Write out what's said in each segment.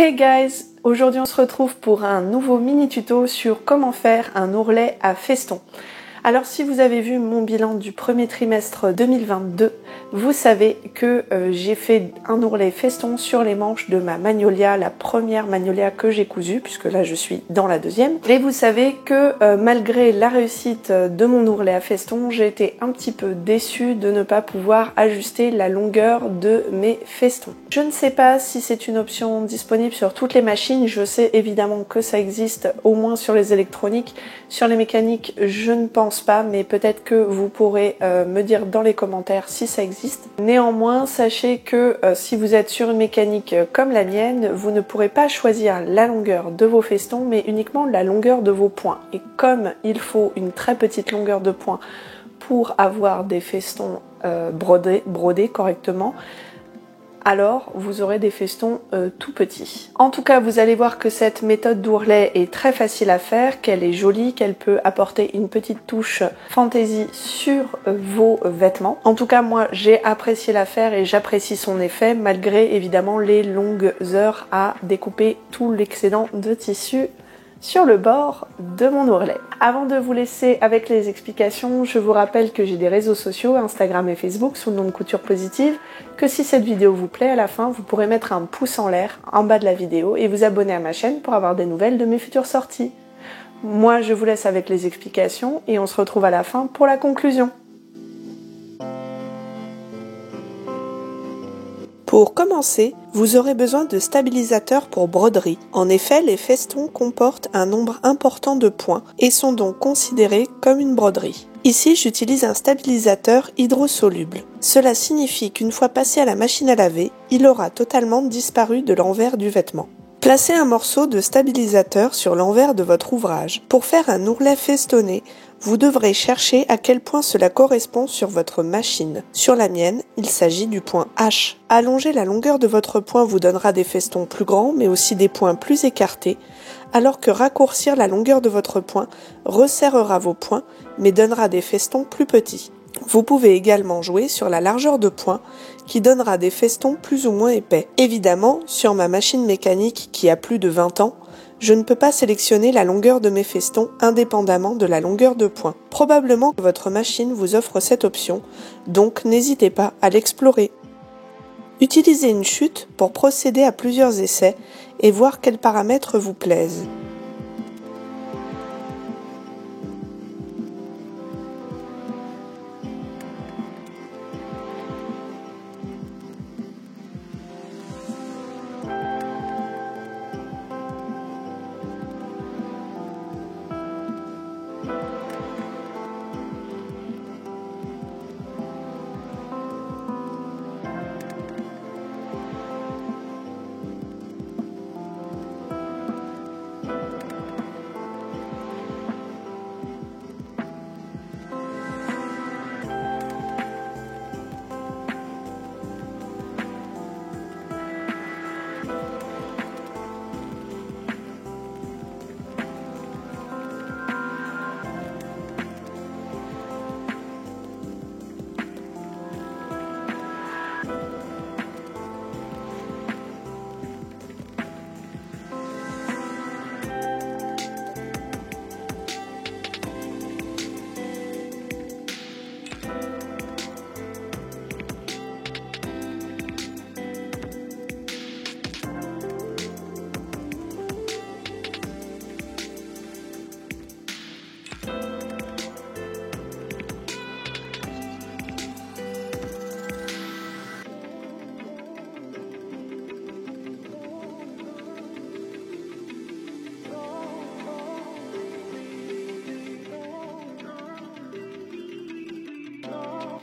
Hey guys! Aujourd'hui on se retrouve pour un nouveau mini tuto sur comment faire un ourlet à feston. Alors si vous avez vu mon bilan du premier trimestre 2022, vous savez que j'ai fait un ourlet feston sur les manches de ma Magnolia, la première Magnolia que j'ai cousue, puisque là je suis dans la deuxième. Et vous savez que malgré la réussite de mon ourlet à feston, j'ai été un petit peu déçue de ne pas pouvoir ajuster la longueur de mes festons. Je ne sais pas si c'est une option disponible sur toutes les machines, je sais évidemment que ça existe au moins sur les électroniques. Sur les mécaniques, je ne pense pas, mais peut-être que vous pourrez me dire dans les commentaires si ça existe. Néanmoins, sachez que si vous êtes sur une mécanique comme la mienne, vous ne pourrez pas choisir la longueur de vos festons, mais uniquement la longueur de vos points. Et comme il faut une très petite longueur de points pour avoir des festons brodés correctement, alors vous aurez des festons tout petits. En tout cas, vous allez voir que cette méthode d'ourlet est très facile à faire, qu'elle est jolie, qu'elle peut apporter une petite touche fantaisie sur vos vêtements. En tout cas, moi j'ai apprécié la faire et j'apprécie son effet, malgré évidemment les longues heures à découper tout l'excédent de tissu sur le bord de mon ourlet. Avant de vous laisser avec les explications, je vous rappelle que j'ai des réseaux sociaux, Instagram et Facebook sous le nom de Couture Positive, que si cette vidéo vous plaît, à la fin, vous pourrez mettre un pouce en l'air en bas de la vidéo et vous abonner à ma chaîne pour avoir des nouvelles de mes futures sorties. Moi, je vous laisse avec les explications et on se retrouve à la fin pour la conclusion. Pour commencer, vous aurez besoin de stabilisateurs pour broderie. En effet, les festons comportent un nombre important de points et sont donc considérés comme une broderie. Ici, j'utilise un stabilisateur hydrosoluble. Cela signifie qu'une fois passé à la machine à laver, il aura totalement disparu de l'envers du vêtement. Placez un morceau de stabilisateur sur l'envers de votre ouvrage. Pour faire un ourlet festonné, vous devrez chercher à quel point cela correspond sur votre machine. Sur la mienne, il s'agit du point H. Allonger la longueur de votre point vous donnera des festons plus grands, mais aussi des points plus écartés, alors que raccourcir la longueur de votre point resserrera vos points, mais donnera des festons plus petits. Vous pouvez également jouer sur la largeur de point qui donnera des festons plus ou moins épais. Évidemment, sur ma machine mécanique qui a plus de 20 ans, je ne peux pas sélectionner la longueur de mes festons indépendamment de la longueur de point. Probablement que votre machine vous offre cette option, donc n'hésitez pas à l'explorer. Utilisez une chute pour procéder à plusieurs essais et voir quels paramètres vous plaisent.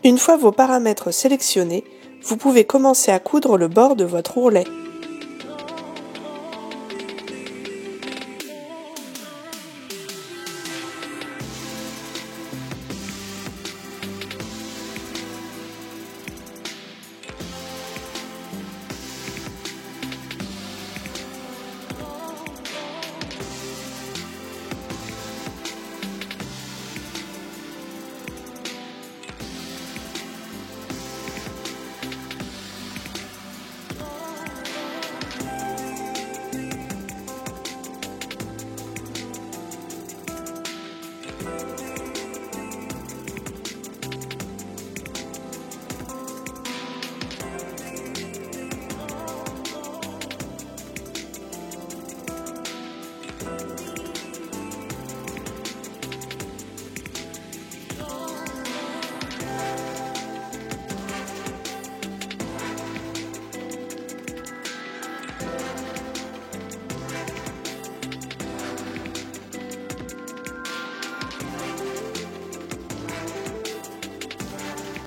Une fois vos paramètres sélectionnés, vous pouvez commencer à coudre le bord de votre ourlet.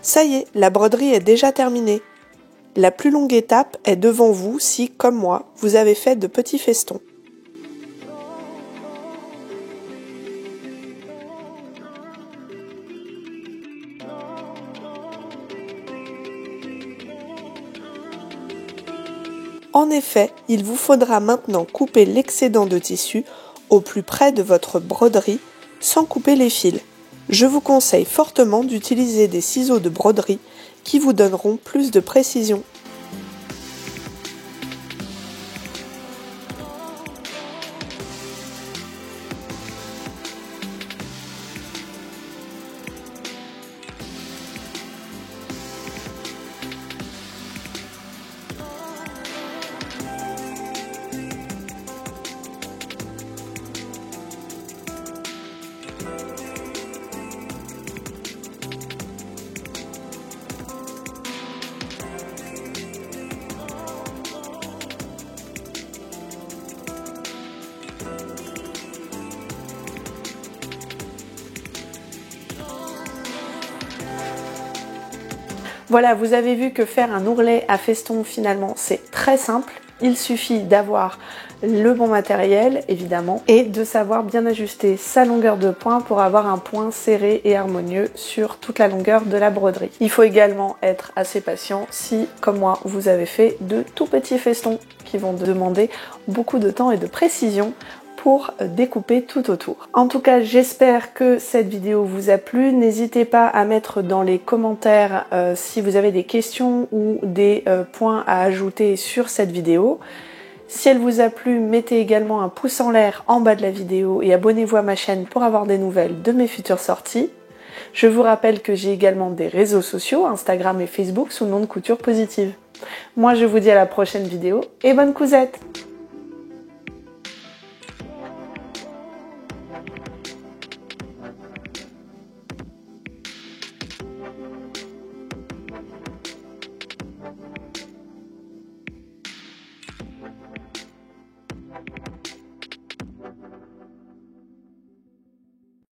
Ça y est, la broderie est déjà terminée. La plus longue étape est devant vous si, comme moi, vous avez fait de petits festons. En effet, il vous faudra maintenant couper l'excédent de tissu au plus près de votre broderie sans couper les fils. Je vous conseille fortement d'utiliser des ciseaux de broderie qui vous donneront plus de précision. Voilà, vous avez vu que faire un ourlet à feston, finalement, c'est très simple. Il suffit d'avoir le bon matériel, évidemment, et de savoir bien ajuster sa longueur de point pour avoir un point serré et harmonieux sur toute la longueur de la broderie. Il faut également être assez patient si, comme moi, vous avez fait de tout petits festons qui vont demander beaucoup de temps et de précision pour découper tout autour. En tout cas, j'espère que cette vidéo vous a plu. N'hésitez pas à mettre dans les commentaires si vous avez des questions ou des points à ajouter sur cette vidéo. Si elle vous a plu, mettez également un pouce en l'air en bas de la vidéo et abonnez-vous à ma chaîne pour avoir des nouvelles de mes futures sorties. Je vous rappelle que j'ai également des réseaux sociaux, Instagram et Facebook, sous le nom de Couture Positive. Moi, je vous dis à la prochaine vidéo et bonne cousette!